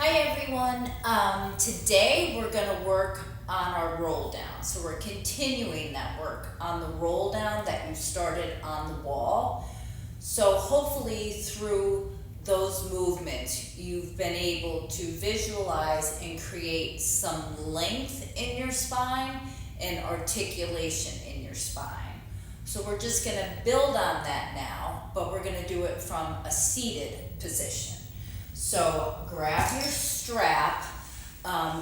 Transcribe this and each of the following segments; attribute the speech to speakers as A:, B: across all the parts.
A: Hi everyone. Today we're going to work on our roll down. So we're continuing that work on the roll down that you started on the wall. So hopefully through those movements you've been able to visualize and create some length in your spine and articulation in your spine. So we're just going to build on that now, but we're going to do it from a seated position. So grab your strap.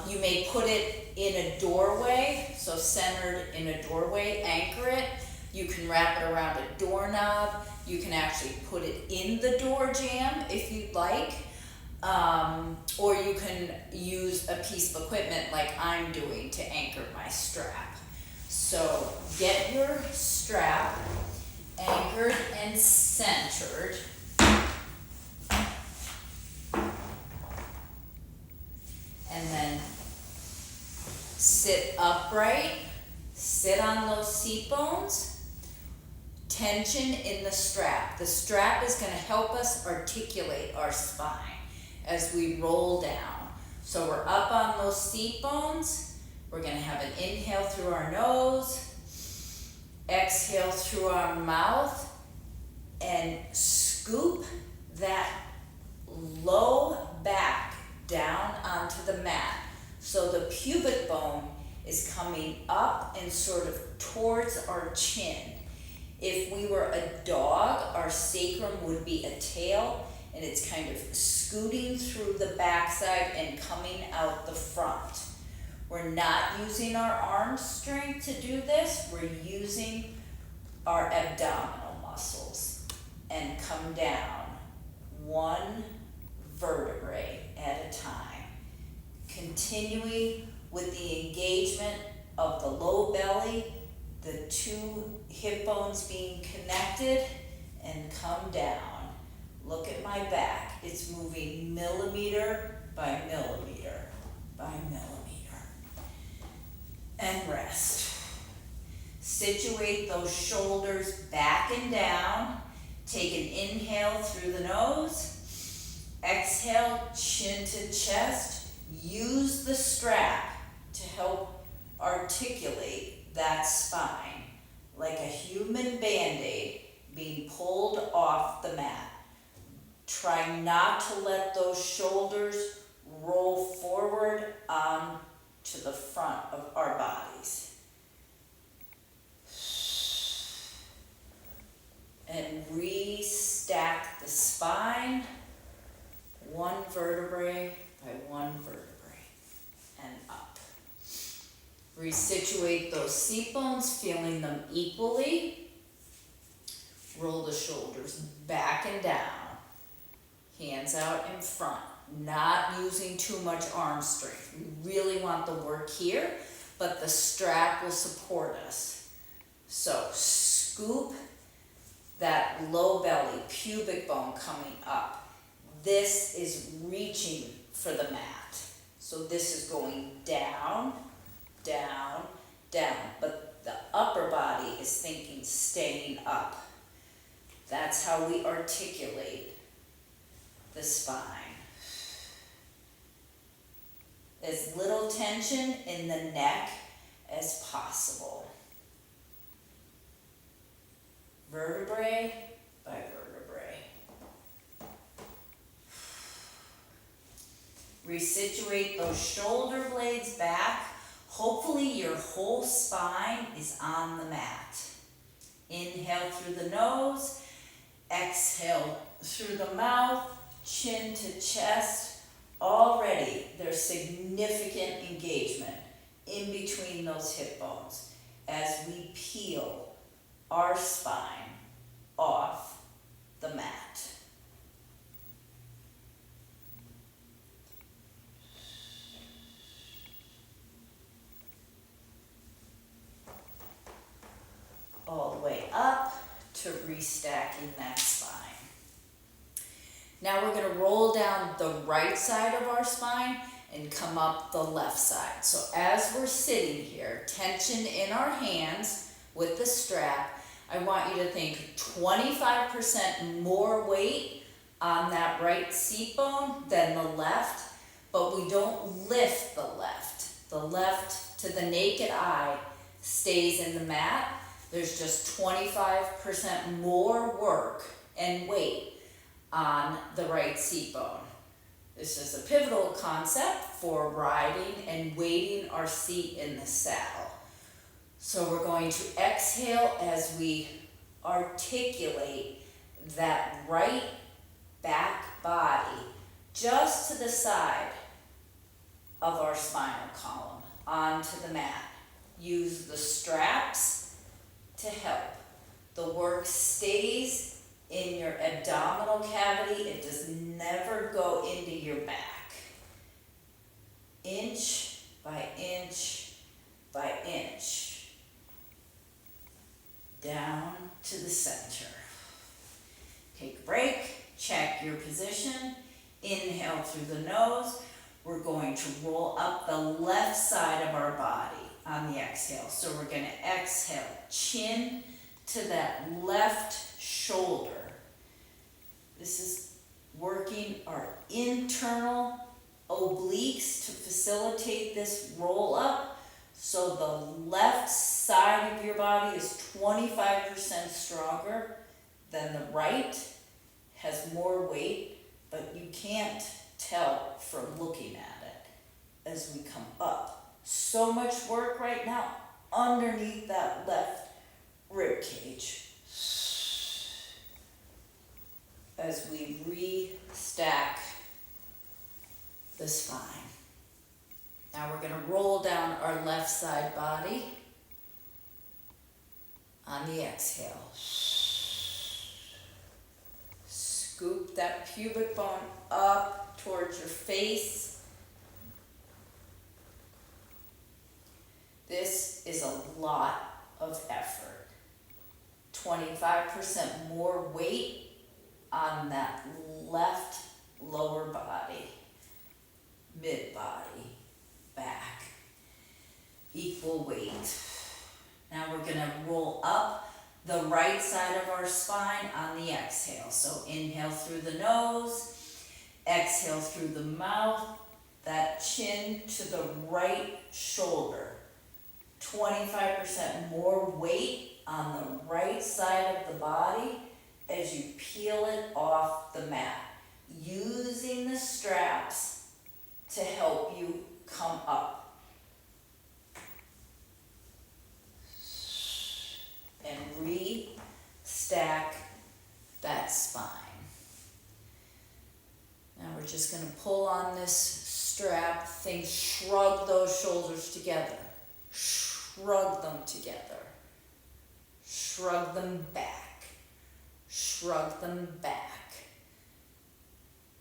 A: You may put it in a doorway, so centered in a doorway, anchor it. You can wrap it around a doorknob. You can actually put it in the door jamb if you'd like. Or you can use a piece of equipment like I'm doing to anchor my strap. So get your strap anchored and centered. And then sit upright, sit on those seat bones, tension in the strap. The strap is going to help us articulate our spine as we roll down. So we're up on those seat bones. We're going to have an inhale through our nose, exhale through our mouth, and scoop that low back down onto the mat. So the pubic bone is coming up and sort of towards our chin. If we were a dog, our sacrum would be a tail, and it's kind of scooting through the backside and coming out the front. We're not using our arm strength to do this. We're using our abdominal muscles. And come down one vertebrae at a time. Continuing with the engagement of the low belly, the two hip bones being connected, and come down. Look at my back. It's moving millimeter by millimeter by millimeter. And rest. Situate those shoulders back and down. Take an inhale through the nose. Exhale, chin to chest. Use the strap to help articulate that spine like a human Band-Aid being pulled off the mat. Try not to let those shoulders roll forward on to the front of our bodies. And restack the spine, one vertebrae by one vertebrae, and up. Resituate those seat bones, feeling them equally. Roll the shoulders back and down, hands out in front, not using too much arm strength. We really want the work here, but the strap will support us. So scoop that low belly, pubic bone coming up. This is reaching for the mat. So this is going down, down, down. But the upper body is thinking staying up. That's how we articulate the spine. As little tension in the neck as possible. Vertebrae by vertebrae. Resituate those shoulder blades back. Hopefully your whole spine is on the mat. Inhale through the nose, exhale through the mouth, chin to chest. Already there's significant engagement in between those hip bones as we peel our spine off the mat. All the way up to restacking that spine. Now we're going to roll down the right side of our spine and come up the left side. So as we're sitting here, tension in our hands with the strap, I want you to think 25% more weight on that right seat bone than the left. but we don't lift the left. The left to the naked eye stays in the mat. There's just 25% more work and weight on the right seat bone. This is a pivotal concept for riding and weighting our seat in the saddle. So we're going to exhale as we articulate that right back body just to the side of our spinal column onto the mat. Use the straps to help. The work stays in your abdominal cavity. It does never go into your back. Inch by inch by inch. Down to the center. Take a break, check your position. Inhale through the nose. We're going to roll up the left side of our body on the exhale. So we're going to exhale, chin to that left shoulder. This is working our internal obliques to facilitate this roll up. So the left side of your body is 25% stronger than the right, has more weight, but you can't tell from looking at it as we come up. So much work right now underneath that left rib cage as we re-stack the spine. Now we're going to roll down our left side body on the exhale. Scoop that pubic bone up towards your face. This is a lot of effort. 25% more weight on that left lower body, mid body, back. Equal weight. Now we're going to roll up the right side of our spine on the exhale. So inhale through the nose, exhale through the mouth, that chin to the right shoulder. 25% more weight on the right side of the body as you peel it off the mat, using the straps to help you come up. And re-stack that spine. Now we're just going to pull on this strap. Shrug those shoulders together. Shrug them together. Shrug them back. Shrug them back.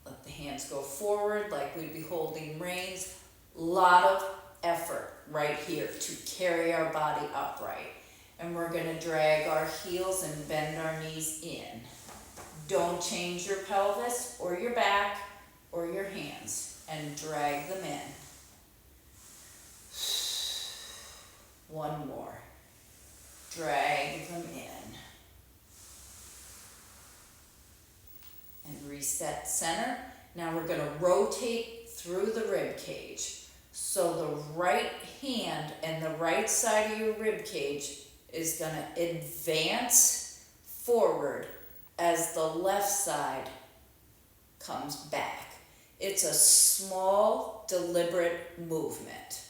A: Let the hands go forward like we'd be holding reins. Lot of effort right here to carry our body upright. And we're going to drag our heels and bend our knees in. Don't change your pelvis or your back or your hands, and drag them in. One more. Drag them in. And reset center. Now we're going to rotate through the rib cage. So the right hand and the right side of your rib cage is going to advance forward as the left side comes back. It's a small, deliberate movement.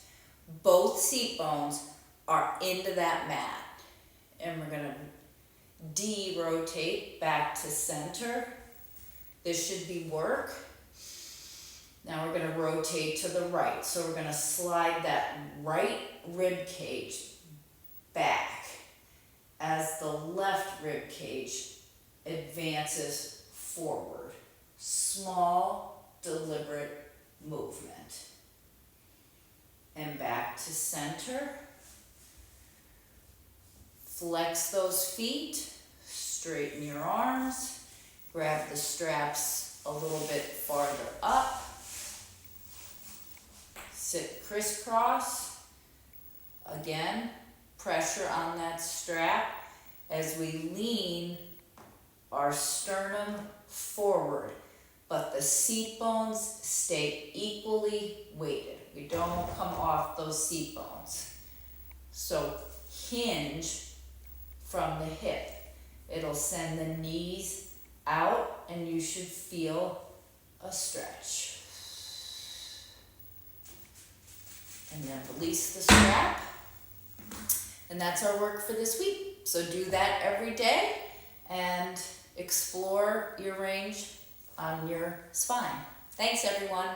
A: Both seat bones are into that mat. And we're going to de-rotate back to center. This should be work. Now we're going to rotate to the right. So we're going to slide that right rib cage back as the left rib cage advances forward. Small, deliberate movement. And back to center. Flex those feet, straighten your arms, grab the straps a little bit farther up. Sit crisscross. Again, pressure on that strap as we lean our sternum forward. but the seat bones stay equally weighted. We don't come off those seat bones. So hinge from the hip. It'll send the knees out and you should feel a stretch. And then release the strap. And that's our work for this week. So do that every day and explore your range on your spine. Thanks, everyone.